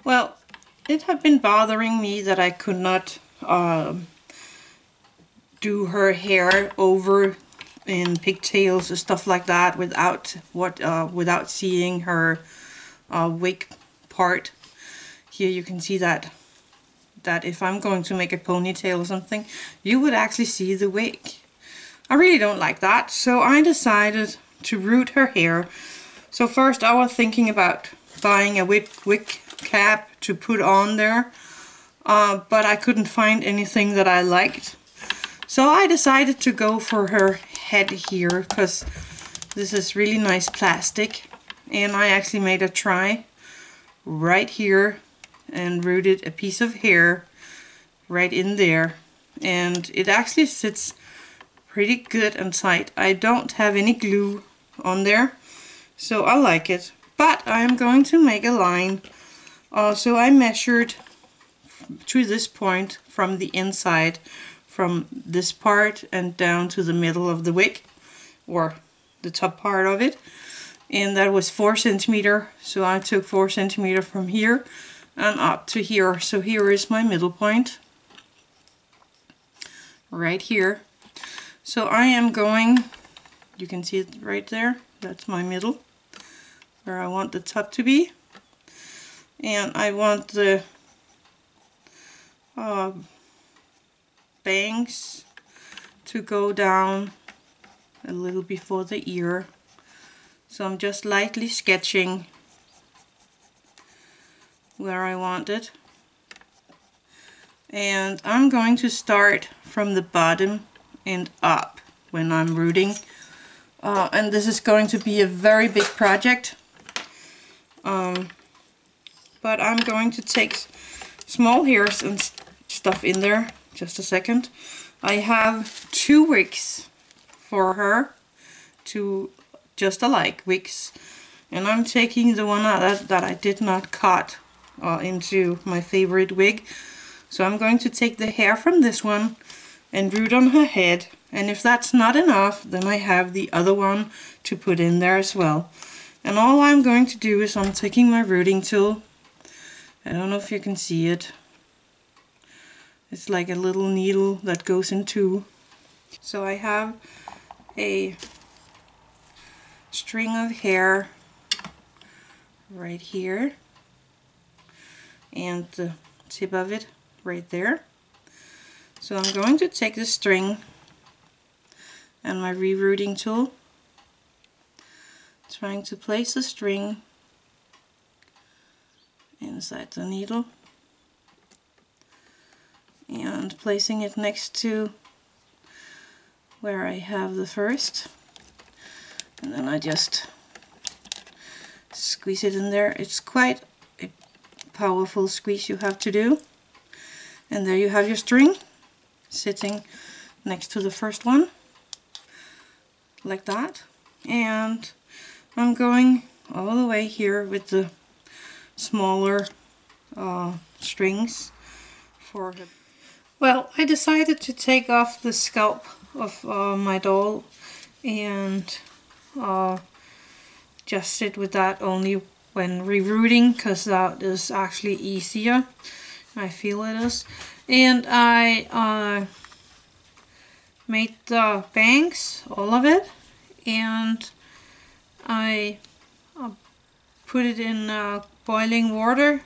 Well, it had been bothering me that I could not do her hair over in pigtails and stuff like that without seeing her wig part. Here you can see that if I'm going to make a ponytail or something, you would actually see the wig. I really don't like that, so I decided to root her hair. So first I was thinking about buying a wig cap to put on there, but I couldn't find anything that I liked. So I decided to go for her head here, because this is really nice plastic, and I actually made a try right here and rooted a piece of hair right in there, and it actually sits pretty good and tight. I don't have any glue on there, so I like it, but I'm going to make a line. So I measured to this point from the inside, from this part and down to the middle of the wig, or the top part of it, and that was 4 centimeters. So I took 4 centimeters from here and up to here. So here is my middle point, right here. So I am going, you can see it right there, that's my middle, where I want the top to be, and I want the bangs to go down a little before the ear. So I'm just lightly sketching where I want it, and I'm going to start from the bottom and up when I'm rooting, and this is going to be a very big project, but I'm going to take small hairs and stuff in there. Just a second. I have 2 wigs for her, 2 just alike wigs, and I'm taking the one that I did not cut into my favorite wig. So I'm going to take the hair from this one and root on her head, and if that's not enough, then I have the other one to put in there as well. And all I'm going to do is I'm taking my rooting tool. I don't know if you can see it. It's like a little needle that goes in 2. So I have a string of hair right here, and the tip of it right there. So I'm going to take the string and my rerouting tool, trying to place the string inside the needle and placing it next to where I have the first, and then I just squeeze it in there. It's quite a powerful squeeze you have to do, and there you have your string sitting next to the first one like that. And I'm going all the way here with the smaller strings for the... Well, I decided to take off the scalp of my doll and just sit with that only when rerouting, because that is actually easier. I feel it is. And I made the bangs, all of it, and I put it in boiling water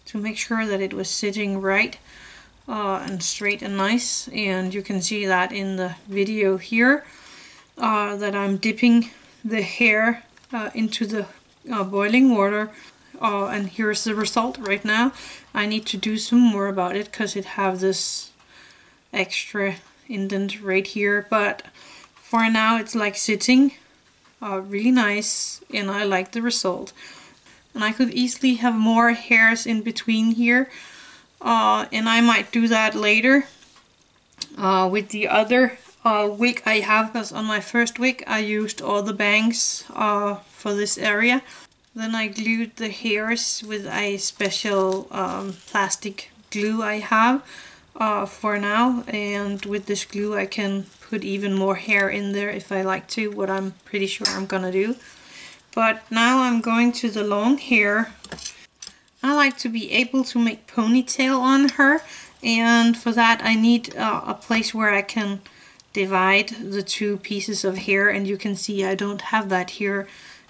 to make sure that it was sitting right and straight and nice. And you can see that in the video here, that I'm dipping the hair into the boiling water, and here's the result right now. I need to do some more about it because it have this extra indent right here, but for now it's like sitting really nice, and I like the result. And I could easily have more hairs in between here, and I might do that later with the other wig I have, because on my first wig I used all the bangs for this area. Then I glued the hairs with a special plastic glue I have for now, and with this glue I can put even more hair in there if I like to, what I'm pretty sure I'm gonna do. But now I'm going to the long hair. I like to be able to make ponytail on her, and for that I need a place where I can divide the two pieces of hair, and you can see I don't have that here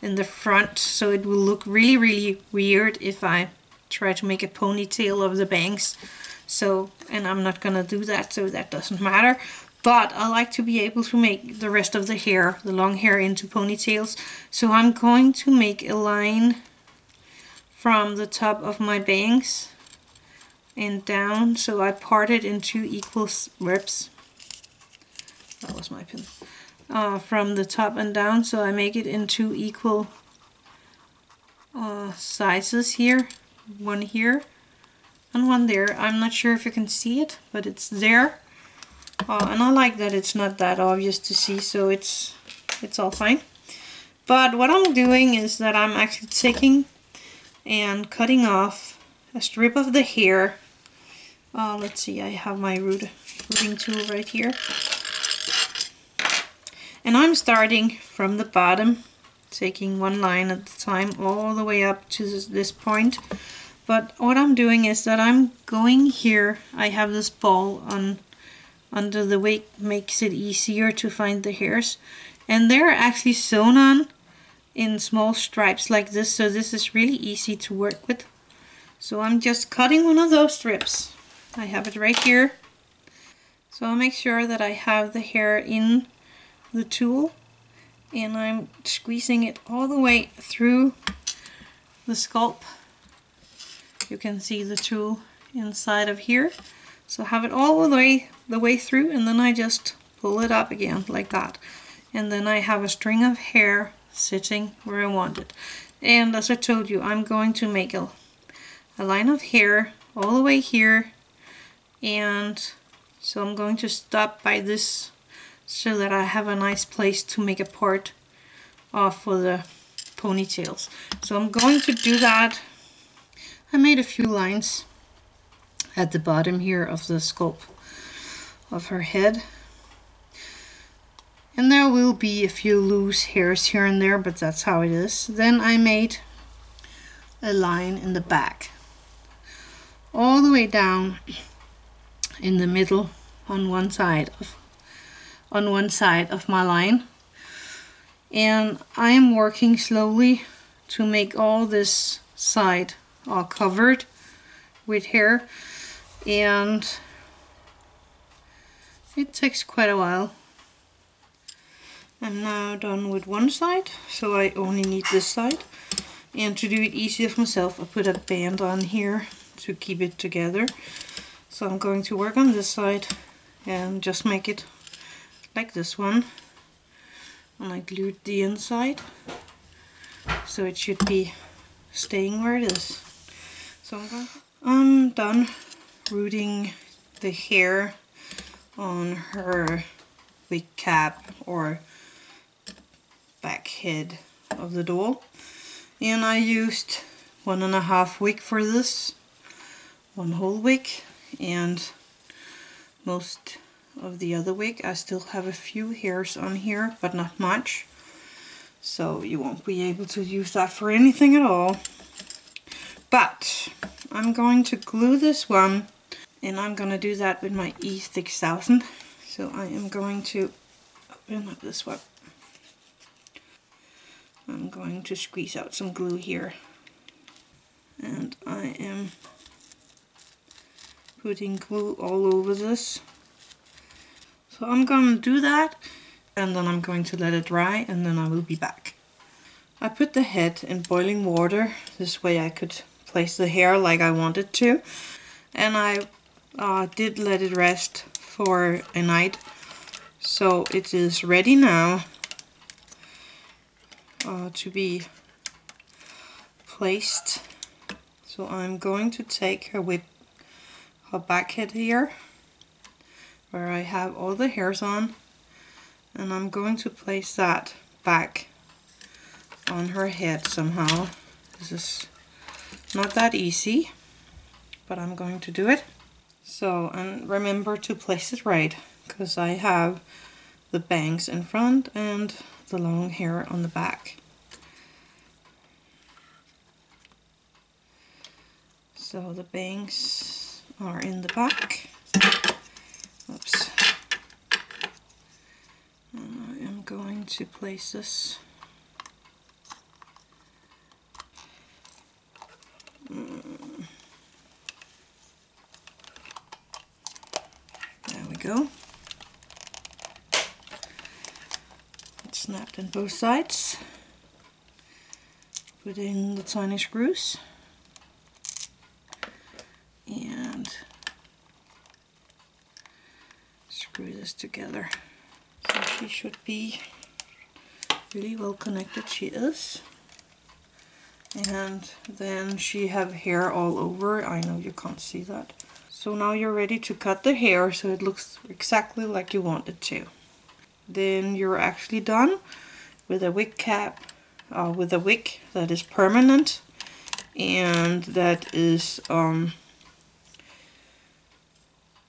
in the front, so it will look really weird if I try to make a ponytail of the bangs. So, and I'm not gonna do that, so that doesn't matter. But I like to be able to make the rest of the hair, the long hair, into ponytails. So I'm going to make a line from the top of my bangs and down, so I part it in 2 equal strips. That was my pin. From the top and down, so I make it in 2 equal sizes here. One here and one there. I'm not sure if you can see it, but it's there. And I like that it's not that obvious to see, so it's all fine. But what I'm doing is that I'm actually taking and cutting off a strip of the hair. Let's see, I have my rooting tool right here. And I'm starting from the bottom, taking one line at a time all the way up to this point. But what I'm doing is that I'm going here. I have this ball on under the wig, makes it easier to find the hairs, and they're actually sewn on in small stripes like this, so this is really easy to work with. So I'm just cutting one of those strips. I have it right here, so I'll make sure that I have the hair in the tool, and I'm squeezing it all the way through the scalp. You can see the tool inside of here. So have it all the way through, and then I just pull it up again like that. And then I have a string of hair sitting where I want it. And as I told you, I'm going to make a line of hair all the way here. And so I'm going to stop by this so that I have a nice place to make a part for the ponytails. So I'm going to do that. I made a few lines at the bottom here of the scope of her head, and there will be a few loose hairs here and there, but that's how it is. Then I made a line in the back all the way down in the middle on one side of my line, and I am working slowly to make all this side all covered with hair. And it takes quite a while. I'm now done with one side, so I only need this side. And to do it easier for myself, I put a band on here to keep it together. So I'm going to work on this side and just make it like this one. And I glued the inside, so it should be staying where it is. So I'm done rooting the hair on her wig cap or back head of the doll, and I used 1.5 wig for this, one whole wig, and most of the other wig. I still have a few hairs on here, but not much, so you won't be able to use that for anything at all. But I'm going to glue this one, and I'm going to do that with my E6000. So I am going to open up this one. I'm going to squeeze out some glue here, and I am putting glue all over this. So I'm going to do that, and then I'm going to let it dry, and then I will be back. I put the head in boiling water, this way I could place the hair like I wanted to, and I did let it rest for a night, so it is ready now to be placed. So I'm going to take her back head here, where I have all the hairs on, and I'm going to place that back on her head somehow. This is not that easy, but I'm going to do it. So, and remember to place it right, because I have the bangs in front and the long hair on the back. So the bangs are in the back. Oops. And I am going to place this there we go. It's snapped on both sides. Put in the tiny screws and screw this together. So she should be really well connected. She is. And then she have hair all over. I know you can't see that. So now you're ready to cut the hair so it looks exactly like you want it to. Then you're actually done with a wig cap, with a wig that is permanent and that is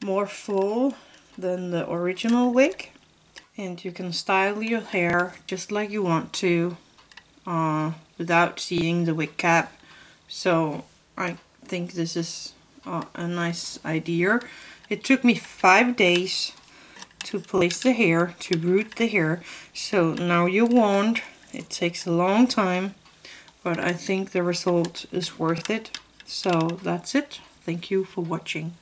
more full than the original wig. And you can style your hair just like you want to without seeing the wig cap. So I think this is a nice idea. It took me 5 days to place the hair, to root the hair. So now you're warned, it takes a long time, but I think the result is worth it. So that's it. Thank you for watching.